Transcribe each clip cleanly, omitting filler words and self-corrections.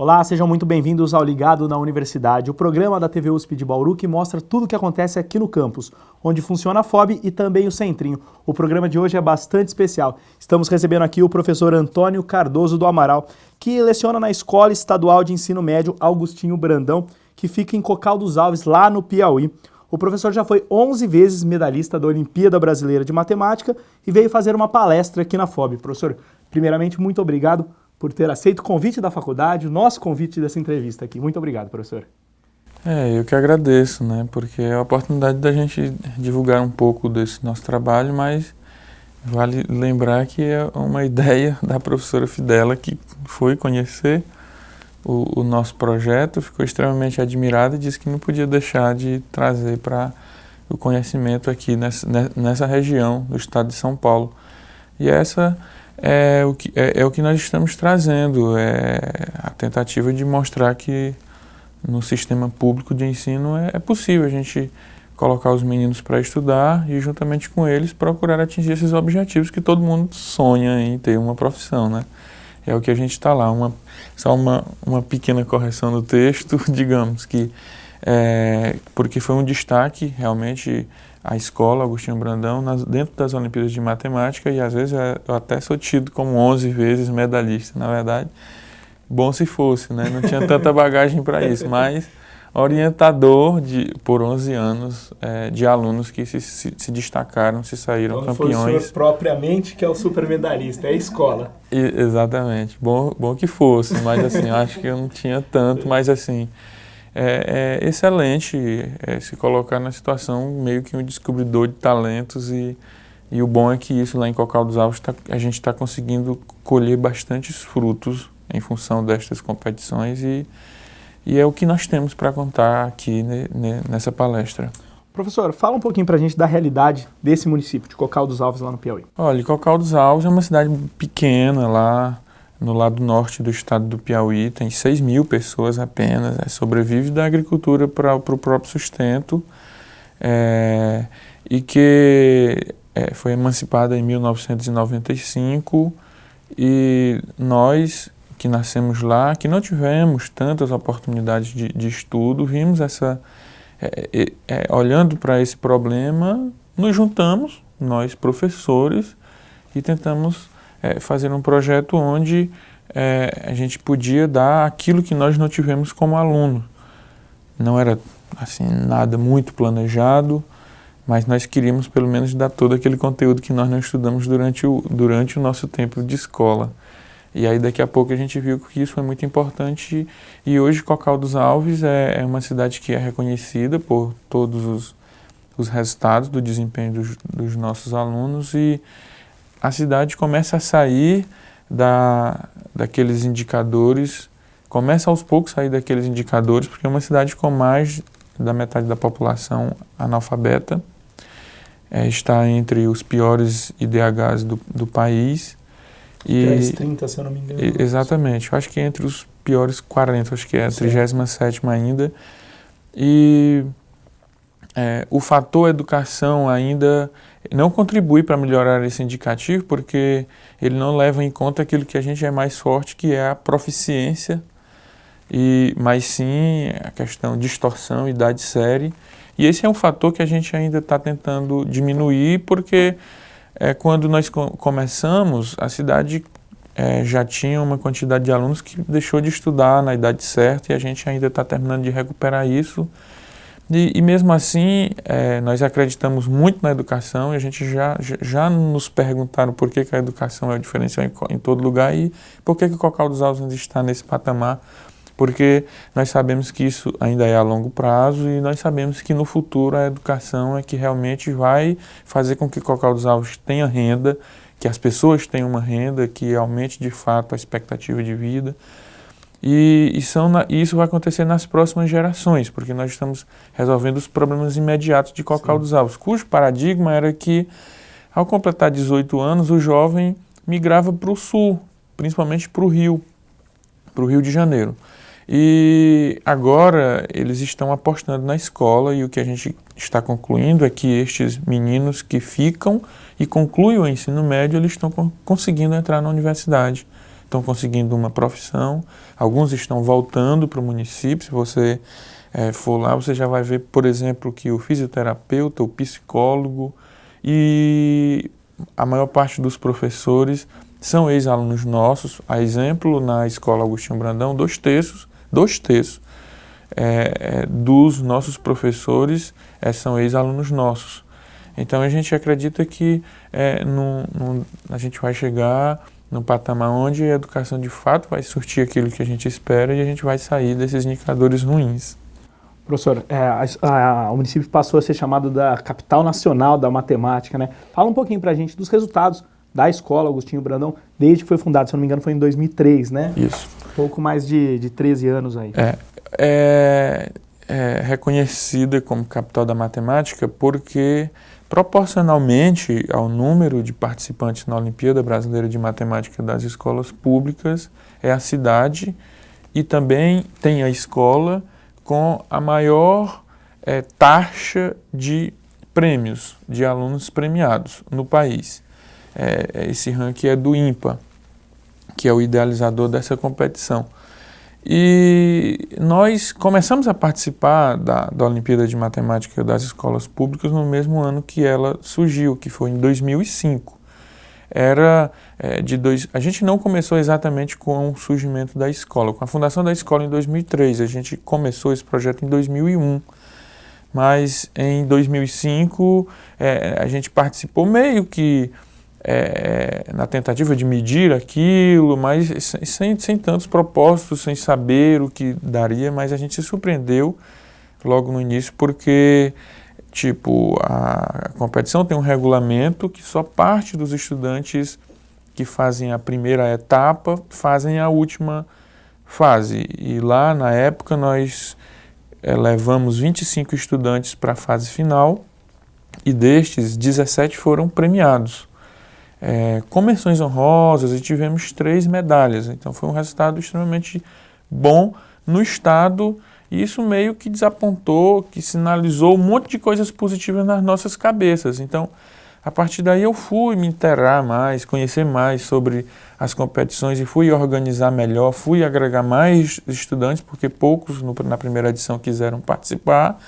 Olá, sejam muito bem-vindos ao Ligado na Universidade, o programa da TV USP de Bauru que mostra tudo o que acontece aqui no campus, onde funciona a FOB e também o Centrinho. O programa de hoje é bastante especial. Estamos recebendo aqui o professor Antônio Cardoso do Amaral, que leciona na Escola Estadual de Ensino Médio Augustinho Brandão, que fica em Cocal dos Alves, lá no Piauí. O professor já foi 11 vezes medalhista da Olimpíada Brasileira de Matemática e veio fazer uma palestra aqui na FOB. Professor, primeiramente, muito obrigado por ter aceito o convite da faculdade, o nosso convite dessa entrevista aqui. Muito obrigado, professor. Eu que agradeço, né? Porque é a oportunidade da gente divulgar um pouco desse nosso trabalho, mas vale lembrar que é uma ideia da professora Fidela, que foi conhecer o nosso projeto, ficou extremamente admirada e disse que não podia deixar de trazer para o conhecimento aqui nessa região do estado de São Paulo. E essa é o que nós estamos trazendo, a tentativa de mostrar que no sistema público de ensino é possível a gente colocar os meninos para estudar e juntamente com eles procurar atingir esses objetivos que todo mundo sonha em ter uma profissão, né? É o que a gente está lá, só uma pequena correção no texto, digamos que, porque foi um destaque realmente a escola Augustinho Brandão dentro das Olimpíadas de Matemática, e às vezes eu até sou tido como 11 vezes medalhista, na verdade, bom se fosse, né? Não tinha tanta bagagem para isso, mas orientador por 11 anos de alunos que se destacaram, se saíram então, campeões. Foi o senhor propriamente que é o super medalhista, é a escola. Exatamente, bom que fosse, mas assim, acho que eu não tinha tanto, mas assim, é excelente se colocar na situação meio que um descobridor de talentos e o bom é que isso lá em Cocal dos Alves a gente está conseguindo colher bastantes frutos em função destas competições e é o que nós temos para contar aqui nessa palestra. Professor, fala um pouquinho para a gente da realidade desse município de Cocal dos Alves lá no Piauí. Olha, Cocal dos Alves é uma cidade pequena lá no lado norte do estado do Piauí, tem 6 mil pessoas apenas, sobrevive da agricultura para o próprio sustento e que foi emancipada em 1995 e nós que nascemos lá, que não tivemos tantas oportunidades de estudo, vimos olhando para esse problema, nos juntamos, nós professores, e tentamos fazer um projeto onde a gente podia dar aquilo que nós não tivemos como aluno. Não era assim nada muito planejado, mas nós queríamos pelo menos dar todo aquele conteúdo que nós não estudamos durante o nosso tempo de escola. E aí daqui a pouco a gente viu que isso foi muito importante e hoje Cocal dos Alves é uma cidade que é reconhecida por todos os resultados do desempenho dos nossos alunos e a cidade começa a sair daqueles indicadores, começa aos poucos a sair daqueles indicadores, porque é uma cidade com mais da metade da população analfabeta, está entre os piores IDHs do país. E 30, se eu não me engano. Exatamente, eu acho que entre os piores 40, acho que é a 37ª ainda. E o fator educação ainda não contribui para melhorar esse indicativo, porque ele não leva em conta aquilo que a gente é mais forte, que é a proficiência, mas sim a questão de distorção, idade série. E esse é um fator que a gente ainda está tentando diminuir, porque quando nós começamos, a cidade já tinha uma quantidade de alunos que deixou de estudar na idade certa e a gente ainda está terminando de recuperar isso. E mesmo assim, nós acreditamos muito na educação e a gente já nos perguntaram por que a educação é o diferencial em todo lugar e por que Cocal dos Alves ainda está nesse patamar. Porque nós sabemos que isso ainda é a longo prazo e nós sabemos que no futuro a educação é que realmente vai fazer com que Cocal dos Alves tenha renda, que as pessoas tenham uma renda, que aumente de fato a expectativa de vida. E isso vai acontecer nas próximas gerações, porque nós estamos resolvendo os problemas imediatos de Cocal dos Alves, cujo paradigma era que, ao completar 18 anos, o jovem migrava para o sul, principalmente para o Rio de Janeiro. E agora eles estão apostando na escola e o que a gente está concluindo é que estes meninos que ficam e concluem o ensino médio, eles estão conseguindo entrar na universidade. estão conseguindo uma profissão, alguns estão voltando para o município. Se você for lá, você já vai ver, por exemplo, que o fisioterapeuta, o psicólogo e a maior parte dos professores são ex-alunos nossos. A exemplo, na Escola Agostinho Brandão, 2/3 dos nossos professores são ex-alunos nossos. Então a gente acredita que a gente vai chegar num patamar onde a educação de fato vai surtir aquilo que a gente espera e a gente vai sair desses indicadores ruins. Professor, o município passou a ser chamado da capital nacional da matemática, né? Fala um pouquinho pra gente dos resultados da Escola Agostinho Brandão, desde que foi fundada, se eu não me engano foi em 2003, né? Isso. Pouco mais de 13 anos aí. É reconhecida como capital da matemática porque, proporcionalmente ao número de participantes na Olimpíada Brasileira de Matemática das escolas públicas, é a cidade e também tem a escola com a maior taxa de prêmios, de alunos premiados no país. Esse ranking é do INPA, que é o idealizador dessa competição. E nós começamos a participar da Olimpíada de Matemática das escolas públicas no mesmo ano que ela surgiu, que foi em 2005. A gente não começou exatamente com o surgimento da escola, com a fundação da escola em 2003, a gente começou esse projeto em 2001, mas em 2005 a gente participou meio que na tentativa de medir aquilo, mas sem tantos propósitos, sem saber o que daria, mas a gente se surpreendeu logo no início porque a competição tem um regulamento que só parte dos estudantes que fazem a primeira etapa fazem a última fase. E lá, na época, nós levamos 25 estudantes para a fase final e destes, 17 foram premiados. Com menções honrosas, e tivemos 3 medalhas. Então foi um resultado extremamente bom no estado e isso meio que desapontou, que sinalizou um monte de coisas positivas nas nossas cabeças. Então, a partir daí eu fui me inteirar mais, conhecer mais sobre as competições e fui organizar melhor, fui agregar mais estudantes, porque poucos na primeira edição quiseram participar.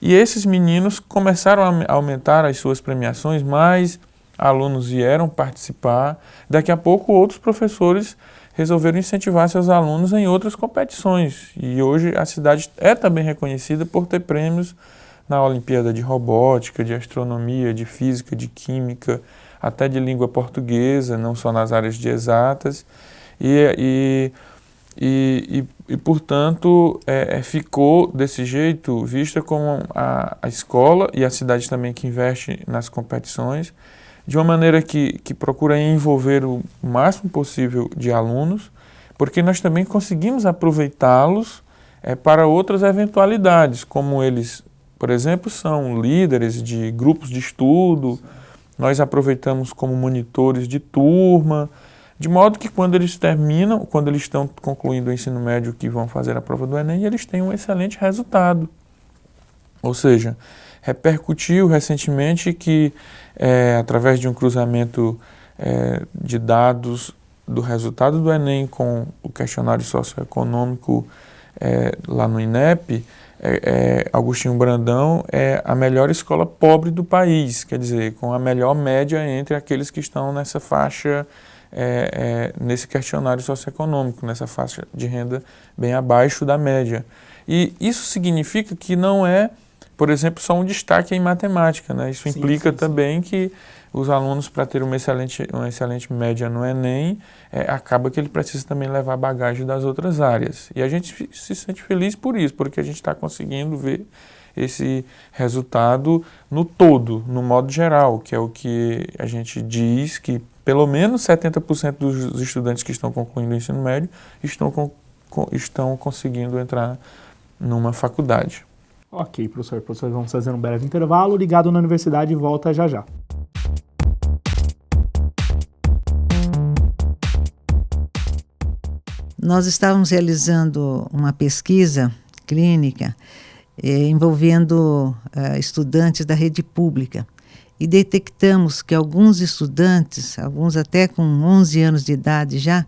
E esses meninos começaram a aumentar as suas premiações, mais alunos vieram participar. Daqui a pouco outros professores resolveram incentivar seus alunos em outras competições. E hoje a cidade é também reconhecida por ter prêmios na Olimpíada de Robótica, de Astronomia, de Física, de Química, até de Língua Portuguesa, não só nas áreas de exatas. E portanto, ficou desse jeito, vista como a escola e a cidade também que investe nas competições, de uma maneira que procura envolver o máximo possível de alunos, porque nós também conseguimos aproveitá-los para outras eventualidades, como eles, por exemplo, são líderes de grupos de estudo, nós aproveitamos como monitores de turma, de modo que quando eles estão concluindo o ensino médio, que vão fazer a prova do Enem, eles têm um excelente resultado. Ou seja, repercutiu recentemente que, através de um cruzamento de dados do resultado do Enem com o questionário socioeconômico lá no INEP, Agostinho Brandão é a melhor escola pobre do país, quer dizer, com a melhor média entre aqueles que estão nessa faixa, nesse questionário socioeconômico, nessa faixa de renda bem abaixo da média. E isso significa que não é, por exemplo, só um destaque em matemática, né? Isso implica também que os alunos, para ter uma excelente média no Enem, acaba que ele precisa também levar bagagem das outras áreas. E a gente se sente feliz por isso, porque a gente está conseguindo ver esse resultado no todo, no modo geral, que é o que a gente diz que pelo menos 70% dos estudantes que estão concluindo o ensino médio estão conseguindo entrar numa faculdade. Ok, professor. Professor, vamos fazer um breve intervalo. Ligado na universidade e volta já já. Nós estávamos realizando uma pesquisa clínica envolvendo estudantes da rede pública e detectamos que alguns estudantes, alguns até com 11 anos de idade já,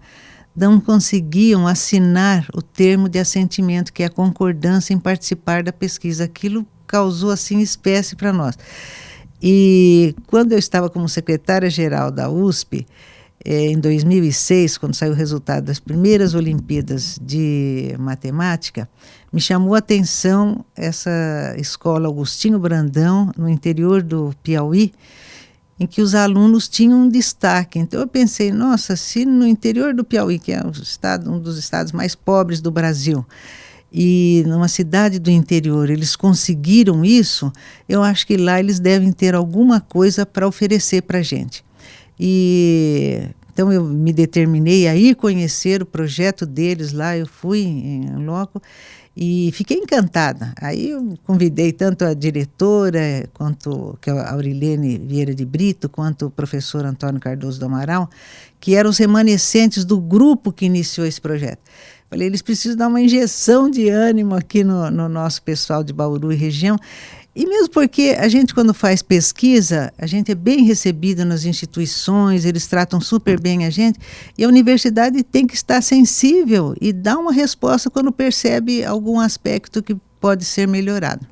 não conseguiam assinar o termo de assentimento, que é a concordância em participar da pesquisa. Aquilo causou assim espécie para nós. E quando eu estava como secretária-geral da USP, em 2006, quando saiu o resultado das primeiras Olimpíadas de Matemática, me chamou a atenção essa escola Agostinho Brandão, no interior do Piauí, em que os alunos tinham um destaque. Então eu pensei, nossa, se no interior do Piauí, que é um dos estados mais pobres do Brasil, e numa cidade do interior eles conseguiram isso, eu acho que lá eles devem ter alguma coisa para oferecer para a gente. E então eu me determinei a ir conhecer o projeto deles lá, eu fui em loco e fiquei encantada. Aí eu convidei tanto a diretora, quanto que é a Aurilene Vieira de Brito, quanto o professor Antônio Cardoso do Amaral, que eram os remanescentes do grupo que iniciou esse projeto. Falei, eles precisam dar uma injeção de ânimo aqui no nosso pessoal de Bauru e região. E mesmo porque a gente, quando faz pesquisa, a gente é bem recebido nas instituições, eles tratam super bem a gente, e a universidade tem que estar sensível e dar uma resposta quando percebe algum aspecto que pode ser melhorado.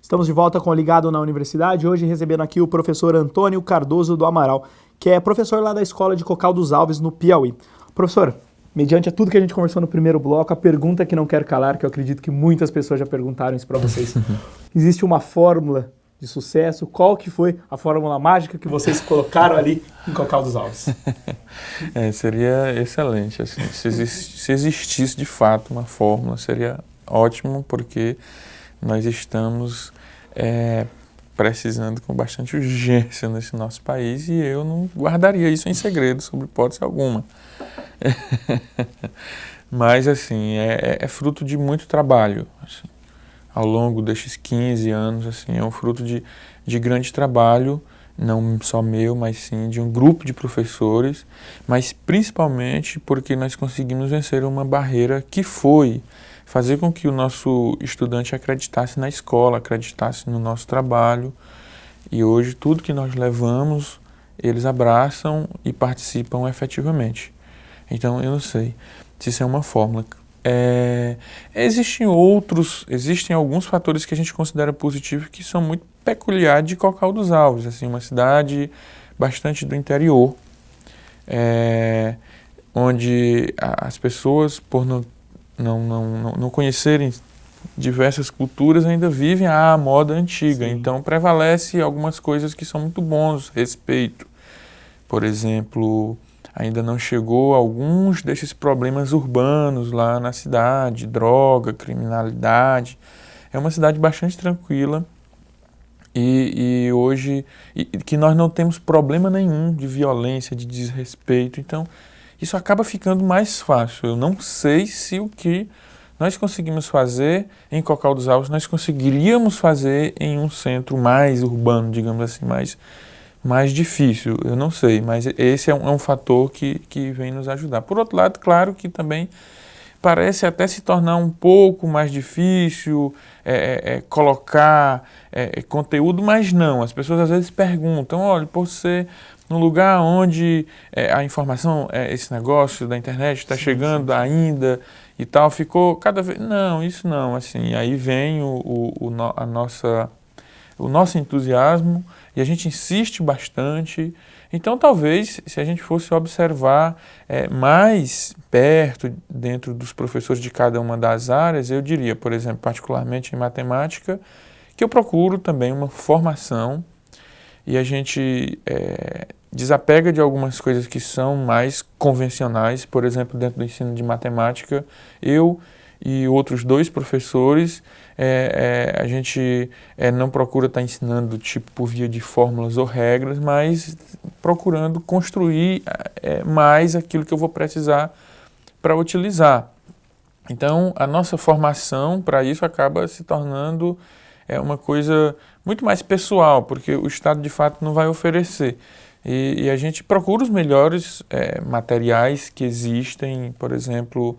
Estamos de volta com o Ligado na Universidade, hoje recebendo aqui o professor Antônio Cardoso do Amaral, que é professor lá da Escola de Cocal dos Alves, no Piauí. Professor, mediante tudo que a gente conversou no primeiro bloco, a pergunta que não quero calar, que eu acredito que muitas pessoas já perguntaram isso para vocês. Existe uma fórmula de sucesso? Qual que foi a fórmula mágica que vocês colocaram ali em Cocal dos Alves? Seria excelente. Assim, se existisse de fato uma fórmula, seria ótimo, porque nós estamos precisando com bastante urgência nesse nosso país e eu não guardaria isso em segredo, sob hipótese alguma. Mas, assim, é fruto de muito trabalho. Assim, ao longo destes 15 anos, assim, é um fruto de grande trabalho, não só meu, mas sim de um grupo de professores, mas principalmente porque nós conseguimos vencer uma barreira que foi fazer com que o nosso estudante acreditasse na escola, acreditasse no nosso trabalho. E hoje tudo que nós levamos, eles abraçam e participam efetivamente. Então eu não sei se isso é uma fórmula. Existem alguns fatores que a gente considera positivos que são muito peculiares de Cocal dos Alves, assim, uma cidade bastante do interior, onde as pessoas, por não conhecerem diversas culturas, ainda vivem a moda antiga. Sim. Então prevalece algumas coisas que são muito bons, respeito. Por exemplo, ainda não chegou alguns desses problemas urbanos lá na cidade, droga, criminalidade. É uma cidade bastante tranquila e hoje que nós não temos problema nenhum de violência, de desrespeito. Então isso acaba ficando mais fácil. Eu não sei se o que nós conseguimos fazer em Cocal dos Alves, nós conseguiríamos fazer em um centro mais urbano, digamos assim, mais difícil. Eu não sei, mas esse é um fator que vem nos ajudar. Por outro lado, claro que também parece até se tornar um pouco mais difícil colocar conteúdo, mas não. As pessoas às vezes perguntam, olha, por ser num lugar onde a informação, esse negócio da internet está chegando ainda e tal, ficou cada vez... Não, isso não, assim, aí vem o nosso entusiasmo e a gente insiste bastante. Então, talvez, se a gente fosse observar mais perto, dentro dos professores de cada uma das áreas, eu diria, por exemplo, particularmente em matemática, que eu procuro também uma formação e a gente desapega de algumas coisas que são mais convencionais. Por exemplo, dentro do ensino de matemática, eu e outros 2 professores, a gente não procura estar ensinando tipo por via de fórmulas ou regras, mas procurando construir mais aquilo que eu vou precisar para utilizar. Então, a nossa formação para isso acaba se tornando uma coisa muito mais pessoal, porque o Estado de fato não vai oferecer. E a gente procura os melhores materiais que existem, por exemplo,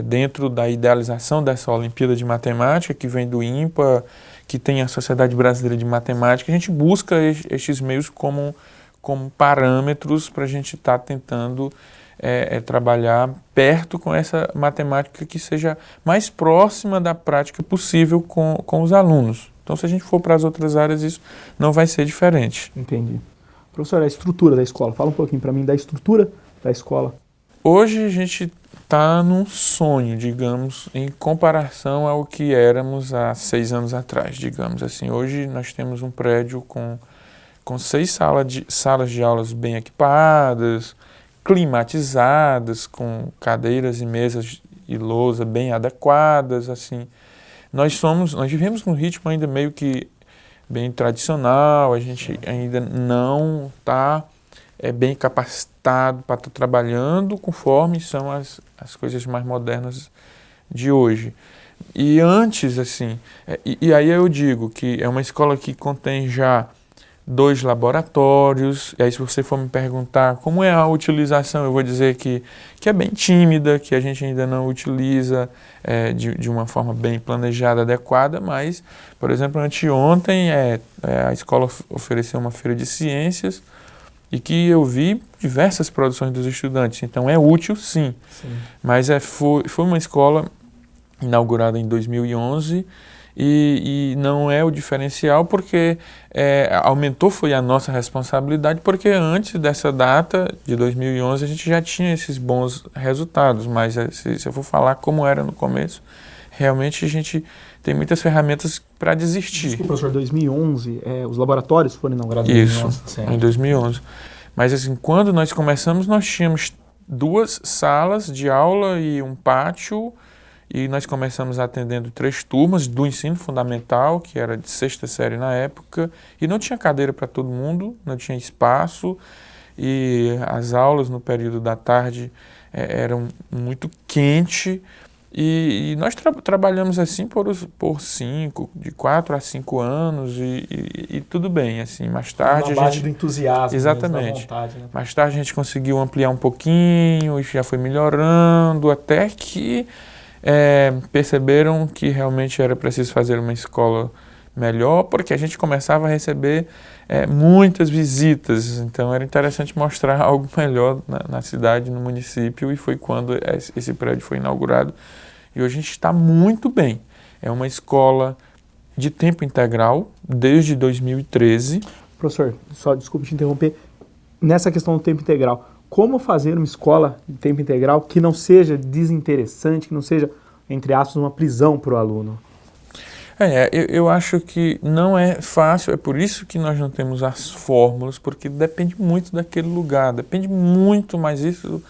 dentro da idealização dessa Olimpíada de Matemática, que vem do INPA, que tem a Sociedade Brasileira de Matemática. A gente busca estes meios como parâmetros para a gente estar tentando trabalhar perto com essa matemática que seja mais próxima da prática possível com os alunos. Então, se a gente for para as outras áreas, isso não vai ser diferente. Entendi. Professor, a estrutura da escola. Fala um pouquinho para mim da estrutura da escola. Hoje a gente está num sonho, digamos, em comparação ao que éramos há 6 anos atrás, digamos assim. Hoje nós temos um prédio com 6 salas de aulas bem equipadas, climatizadas, com cadeiras e mesas e lousa bem adequadas, assim. Nós vivemos num ritmo ainda meio que bem tradicional, a gente ainda não está bem capacitado para estar trabalhando conforme são as coisas mais modernas de hoje. E antes, assim, e aí eu digo que é uma escola que contém já 2 laboratórios, e aí se você for me perguntar como é a utilização, eu vou dizer que é bem tímida, que a gente ainda não utiliza de uma forma bem planejada, adequada, mas, por exemplo, anteontem a escola ofereceu uma feira de ciências e que eu vi diversas produções dos estudantes, então é útil sim. Mas foi uma escola inaugurada em 2011, e não é o diferencial porque foi a nossa responsabilidade, porque antes dessa data de 2011 a gente já tinha esses bons resultados, mas se eu for falar como era no começo, realmente a gente tem muitas ferramentas para desistir. Desculpa, professor, 2011, os laboratórios foram inaugurados em 2011? Isso, em 2011. Mas assim, quando nós começamos, nós tínhamos 2 salas de aula e um pátio. E nós começamos atendendo 3 turmas do ensino fundamental, que era de 6ª série na época, e não tinha cadeira para todo mundo, não tinha espaço, e as aulas no período da tarde eram muito quentes, e nós trabalhamos assim de 4 a 5 anos, e tudo bem, assim, mais tarde Na base do entusiasmo. Exatamente. Da vontade, né? Mais tarde a gente conseguiu ampliar um pouquinho, e já foi melhorando, até que perceberam que realmente era preciso fazer uma escola melhor, porque a gente começava a receber muitas visitas, então era interessante mostrar algo melhor na cidade, no município, e foi quando esse prédio foi inaugurado, e hoje a gente está muito bem. É uma escola de tempo integral desde 2013. Professor, só desculpe te interromper, nessa questão do tempo integral, como fazer uma escola de tempo integral que não seja desinteressante, que não seja, entre aspas, uma prisão para o aluno? Eu acho que não é fácil, é por isso que nós não temos as fórmulas, porque depende muito daquele lugar, depende muito, mas isso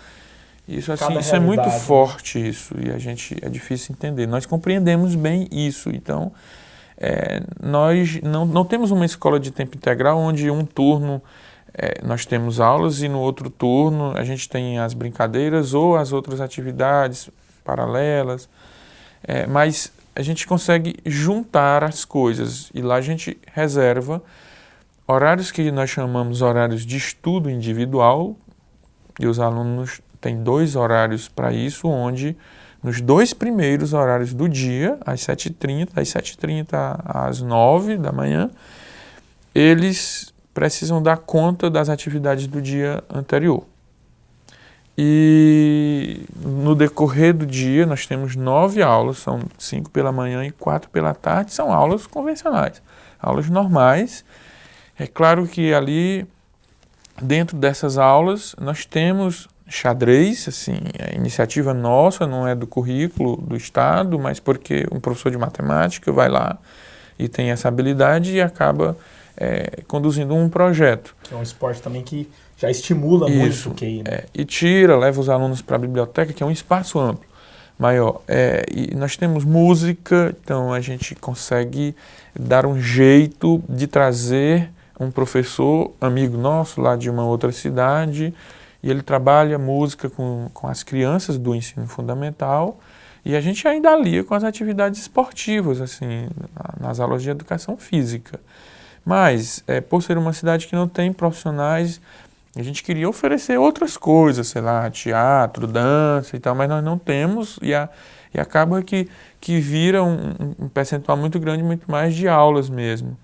é muito forte, isso, e é difícil entender. Nós compreendemos bem isso, então nós não temos uma escola de tempo integral onde um turno nós temos aulas e no outro turno a gente tem as brincadeiras ou as outras atividades paralelas, mas a gente consegue juntar as coisas, e lá a gente reserva horários que nós chamamos horários de estudo individual, e os alunos têm 2 horários para isso, onde nos 2 primeiros horários do dia, às 7h30 às 9 da manhã, eles precisam dar conta das atividades do dia anterior. E no decorrer do dia nós temos 9 aulas, são 5 pela manhã e 4 pela tarde, são aulas convencionais, aulas normais. É claro que ali, dentro dessas aulas, nós temos xadrez, assim, é iniciativa nossa, não é do currículo do Estado, mas porque um professor de matemática vai lá e tem essa habilidade e acaba conduzindo um projeto. Que é um esporte também que já estimula muito o QI, né? E leva os alunos para a biblioteca, que é um espaço amplo, maior. E nós temos música, então a gente consegue dar um jeito de trazer um professor, amigo nosso, lá de uma outra cidade, e ele trabalha música com as crianças do ensino fundamental, e a gente ainda alia com as atividades esportivas, assim, nas aulas de educação física. Mas, por ser uma cidade que não tem profissionais, a gente queria oferecer outras coisas, sei lá, teatro, dança e tal, mas nós não temos e acaba que vira um percentual muito grande, muito mais de aulas mesmo.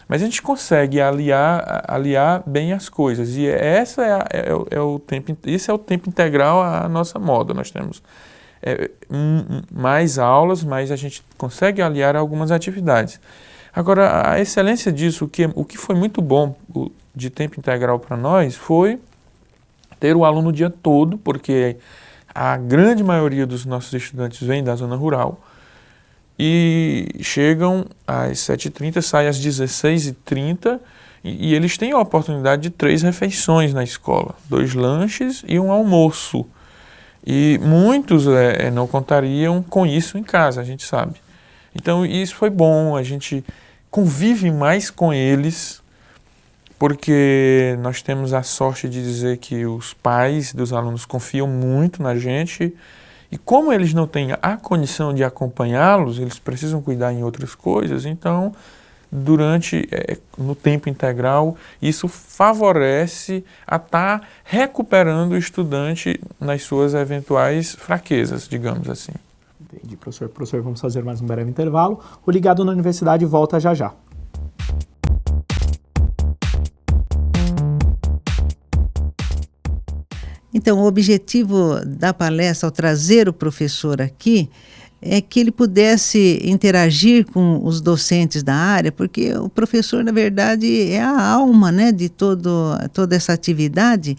Mas a gente consegue aliar bem as coisas e esse é o tempo integral à nossa moda. Nós temos mais aulas, mas a gente consegue aliar algumas atividades. Agora, a excelência disso, o que foi muito bom de tempo integral para nós foi ter o aluno o dia todo, porque a grande maioria dos nossos estudantes vem da zona rural e chegam às 7h30, saem às 16h30 e eles têm a oportunidade de 3 refeições na escola, 2 lanches e um almoço. E muitos não contariam com isso em casa, a gente sabe. Então isso foi bom, a gente convive mais com eles, porque nós temos a sorte de dizer que os pais dos alunos confiam muito na gente e como eles não têm a condição de acompanhá-los, eles precisam cuidar em outras coisas, então no tempo integral isso favorece a estar recuperando o estudante nas suas eventuais fraquezas, digamos assim. Entendi, professor. Professor, vamos fazer mais um breve intervalo. O Ligado na Universidade volta já já. Então, o objetivo da palestra, ao trazer o professor aqui, é que ele pudesse interagir com os docentes da área, porque o professor, na verdade, é a alma, né, de toda essa atividade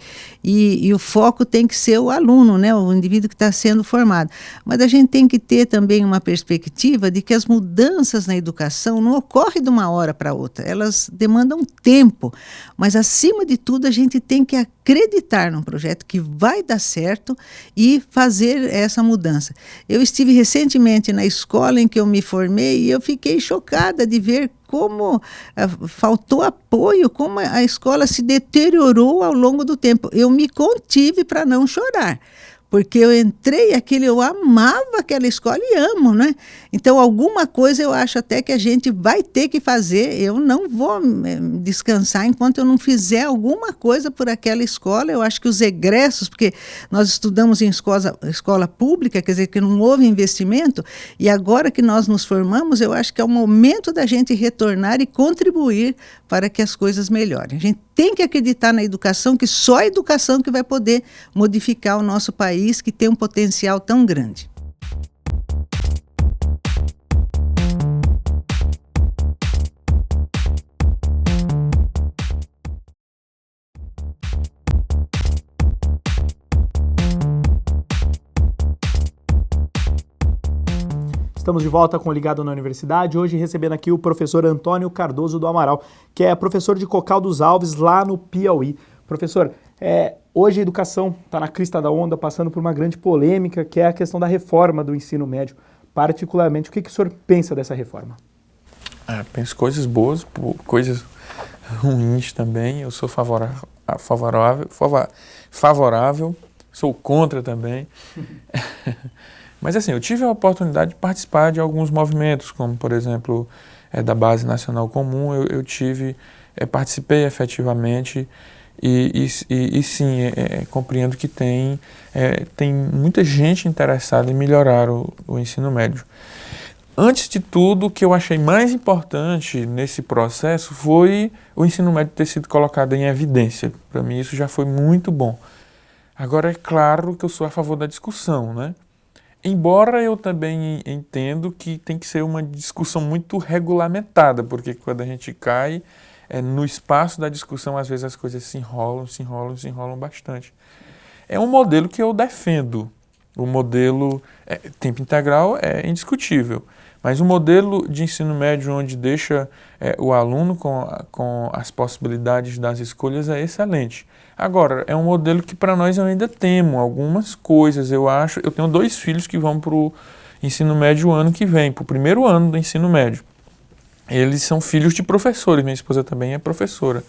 e o foco tem que ser o aluno, né, o indivíduo que está sendo formado. Mas a gente tem que ter também uma perspectiva de que as mudanças na educação não ocorrem de uma hora para outra, elas demandam tempo, mas acima de tudo a gente tem que acreditar num projeto que vai dar certo e fazer essa mudança. Eu estive recentemente na escola em que eu me formei e eu fiquei chocada de ver como faltou apoio, como a escola se deteriorou ao longo do tempo. Eu me contive para não chorar, porque eu entrei eu amava aquela escola e amo, né? Então, alguma coisa eu acho até que a gente vai ter que fazer. Eu não vou descansar enquanto eu não fizer alguma coisa por aquela escola. Eu acho que os egressos, porque nós estudamos em escola pública, quer dizer, que não houve investimento, e agora que nós nos formamos, eu acho que é o momento da gente retornar e contribuir para que as coisas melhorem. A gente tem que acreditar na educação, que só a educação que vai poder modificar o nosso país, que tem um potencial tão grande. Estamos de volta com o Ligado na Universidade, hoje recebendo aqui o professor Antônio Cardoso do Amaral, que é professor de Cocal dos Alves, lá no Piauí. Professor, hoje a educação está na crista da onda, passando por uma grande polêmica, que é a questão da reforma do ensino médio. Particularmente, o que o senhor pensa dessa reforma? Penso coisas boas, coisas ruins também. Eu sou favorável, sou contra também. Mas assim, eu tive a oportunidade de participar de alguns movimentos, como por exemplo, da Base Nacional Comum, eu participei efetivamente e sim, compreendo que tem muita gente interessada em melhorar o ensino médio. Antes de tudo, o que eu achei mais importante nesse processo foi o ensino médio ter sido colocado em evidência. Para mim isso já foi muito bom. Agora é claro que eu sou a favor da discussão, né? Embora eu também entendo que tem que ser uma discussão muito regulamentada, porque quando a gente cai no espaço da discussão, às vezes as coisas se enrolam bastante. É um modelo que eu defendo. O modelo tempo integral é indiscutível, mas o modelo de ensino médio onde deixa o aluno com as possibilidades das escolhas é excelente. Agora, é um modelo que para nós eu ainda temo algumas coisas, eu acho. Eu tenho 2 filhos que vão para o ensino médio o ano que vem, para o primeiro ano do ensino médio. Eles são filhos de professores, minha esposa também é professora.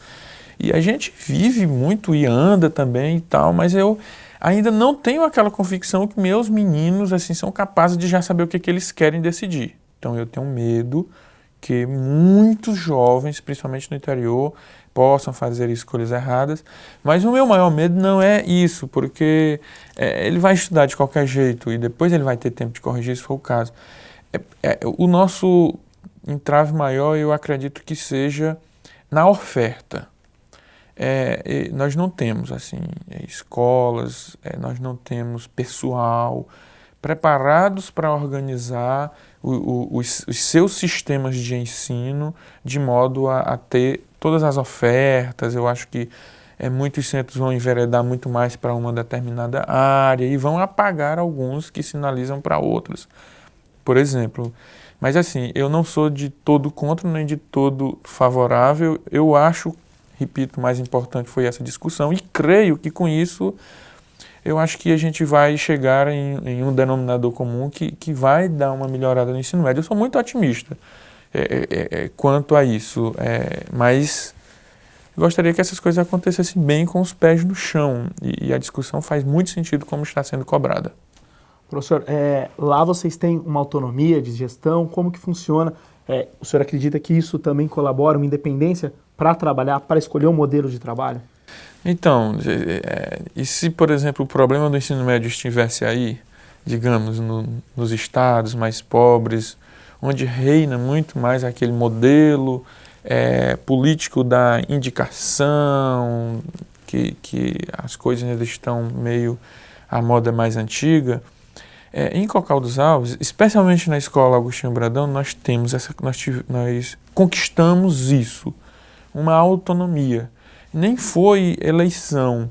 E a gente vive muito e anda também e tal, mas eu ainda não tenho aquela convicção que meus meninos assim são capazes de já saber o que eles querem decidir. Então eu tenho medo que muitos jovens, principalmente no interior, possam fazer escolhas erradas, mas o meu maior medo não é isso, porque ele vai estudar de qualquer jeito e depois ele vai ter tempo de corrigir, se for o caso. O nosso entrave maior, eu acredito que seja na oferta. Nós não temos assim, escolas, nós não temos pessoal preparados para organizar os seus sistemas de ensino de modo a ter todas as ofertas. Eu acho que muitos centros vão enveredar muito mais para uma determinada área e vão apagar alguns que sinalizam para outros, por exemplo. Mas assim, eu não sou de todo contra nem de todo favorável. Eu acho, repito, o mais importante foi essa discussão e creio que com isso eu acho que a gente vai chegar em um denominador comum que vai dar uma melhorada no ensino médio. Eu sou muito otimista quanto a isso, mas gostaria que essas coisas acontecessem bem com os pés no chão e a discussão faz muito sentido como está sendo cobrada. Professor, lá vocês têm uma autonomia de gestão, como que funciona? O senhor acredita que isso também colabora, uma independência para trabalhar, para escolher um modelo de trabalho? Então, e se, por exemplo, o problema do ensino médio estivesse aí, digamos, nos estados mais pobres, onde reina muito mais aquele modelo político da indicação, que as coisas ainda estão meio à moda mais antiga, em Cocal dos Alves, especialmente na escola Agostinho Brandão, nós conquistamos isso, uma autonomia. Nem foi eleição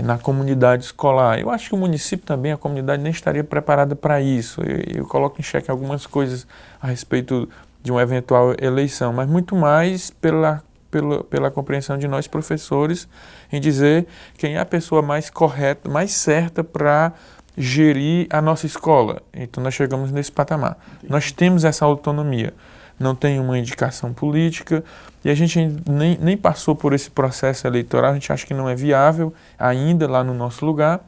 na comunidade escolar. Eu acho que o município também, a comunidade, nem estaria preparada para isso. Eu coloco em xeque algumas coisas a respeito de uma eventual eleição, mas muito mais pela compreensão de nós professores em dizer quem é a pessoa mais correta, mais certa para gerir a nossa escola. Então nós chegamos nesse patamar. Entendi. Nós temos essa autonomia. Não tem uma indicação política e a gente nem passou por esse processo eleitoral, a gente acha que não é viável ainda lá no nosso lugar,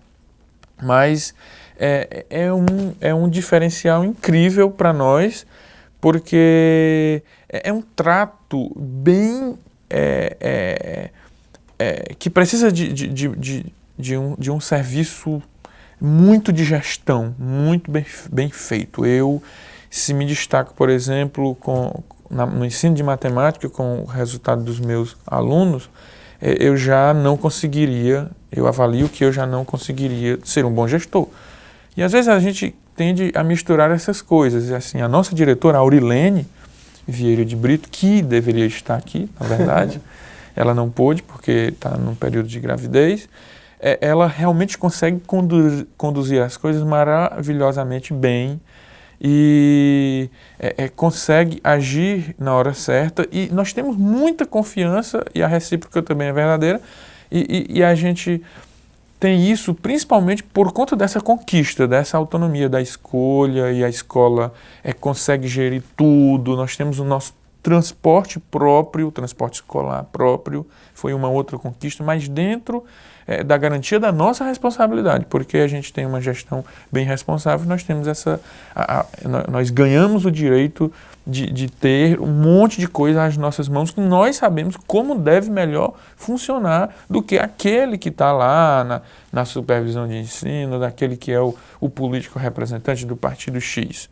mas é um diferencial incrível para nós, porque é um trato bem que precisa de um serviço muito de gestão, muito bem feito. Eu se me destaco, por exemplo, no ensino de matemática, com o resultado dos meus alunos, eu já não conseguiria, eu avalio que eu já não conseguiria ser um bom gestor. E às vezes a gente tende a misturar essas coisas. E assim, a nossa diretora, Aurilene Vieira de Brito, que deveria estar aqui, na verdade, ela não pôde porque está num período de gravidez, ela realmente consegue conduzir as coisas maravilhosamente bem, e consegue agir na hora certa, e nós temos muita confiança, e a recíproca também é verdadeira, e a gente tem isso principalmente por conta dessa conquista, dessa autonomia da escolha, e a escola consegue gerir tudo. Nós temos o nosso transporte próprio, transporte escolar próprio, foi uma outra conquista, mas dentro da garantia da nossa responsabilidade, porque a gente tem uma gestão bem responsável, nós temos nós ganhamos o direito de ter um monte de coisa às nossas mãos que nós sabemos como deve melhor funcionar do que aquele que está lá na supervisão de ensino, daquele que é o político representante do partido X,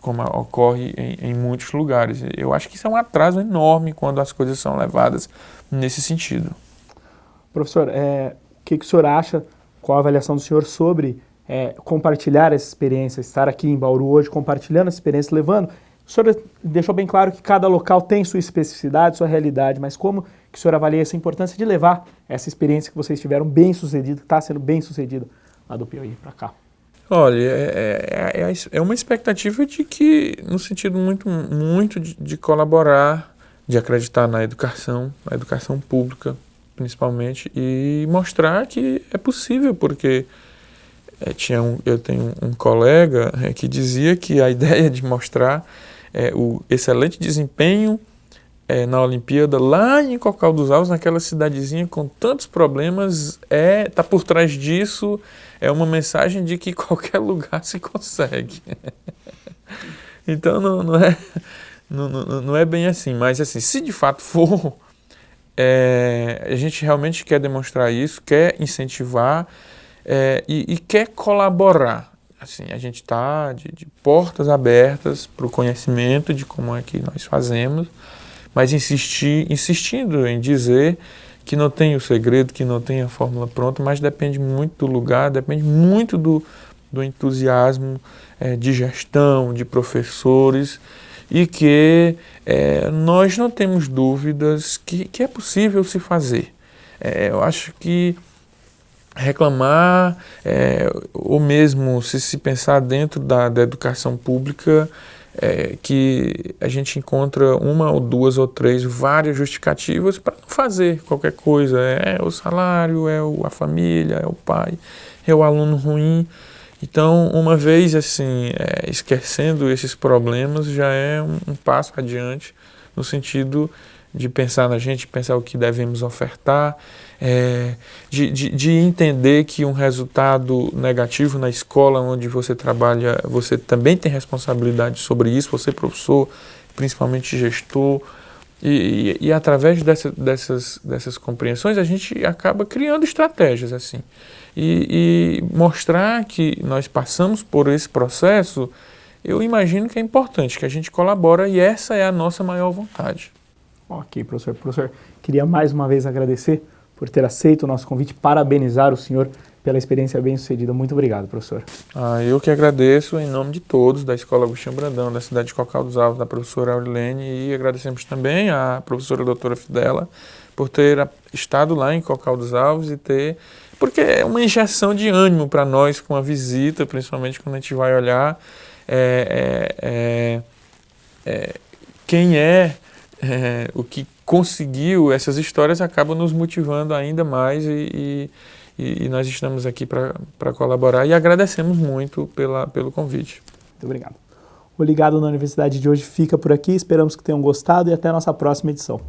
como ocorre em muitos lugares. Eu acho que isso é um atraso enorme quando as coisas são levadas nesse sentido. Professor, o que o senhor acha, qual a avaliação do senhor sobre compartilhar essa experiência, estar aqui em Bauru hoje compartilhando essa experiência, levando? O senhor deixou bem claro que cada local tem sua especificidade, sua realidade, mas como que o senhor avalia essa importância de levar essa experiência que vocês tiveram bem sucedida, que está sendo bem sucedida lá do Piauí para cá? Olha, é uma expectativa de que, no sentido muito de colaborar, de acreditar na educação pública, principalmente, e mostrar que é possível, porque eu tenho um colega que dizia que a ideia de mostrar o excelente desempenho na Olimpíada lá em Cocal dos Alves, naquela cidadezinha com tantos problemas, tá por trás disso uma mensagem de que qualquer lugar se consegue. Então não é bem assim, mas assim, se de fato for, a gente realmente quer demonstrar isso, quer incentivar e quer colaborar. Assim, a gente está de portas abertas para o conhecimento de como é que nós fazemos, mas insistindo em dizer que não tem o segredo, que não tem a fórmula pronta, mas depende muito do lugar, depende muito do entusiasmo de gestão, de professores, e que nós não temos dúvidas que é possível se fazer. Eu acho que reclamar, ou mesmo se pensar dentro da educação pública, que a gente encontra uma ou duas ou três, várias justificativas para não fazer qualquer coisa. É o salário, a família, é o pai, é o aluno ruim. Então, uma vez assim, esquecendo esses problemas, já é um passo adiante no sentido de pensar na gente, pensar o que devemos ofertar, de entender que um resultado negativo na escola onde você trabalha, você também tem responsabilidade sobre isso, você professor, principalmente gestor, e através dessas compreensões a gente acaba criando estratégias assim, e mostrar que nós passamos por esse processo. Eu imagino que é importante, que a gente colabora, e essa é a nossa maior vontade. Ok, professor. Professor, queria mais uma vez agradecer por ter aceito o nosso convite, parabenizar o senhor pela experiência bem-sucedida. Muito obrigado, professor. Eu que agradeço em nome de todos, da Escola Agostinho Brandão, da cidade de Cocal dos Alves, da professora Aurilene, e agradecemos também à professora doutora Fidela por ter estado lá em Cocal dos Alves porque é uma injeção de ânimo para nós com a visita, principalmente quando a gente vai olhar quem o que conseguiu essas histórias, acaba nos motivando ainda mais, e nós estamos aqui para colaborar, e agradecemos muito pelo convite. Muito obrigado. O Ligado na Universidade de hoje fica por aqui, esperamos que tenham gostado e até a nossa próxima edição.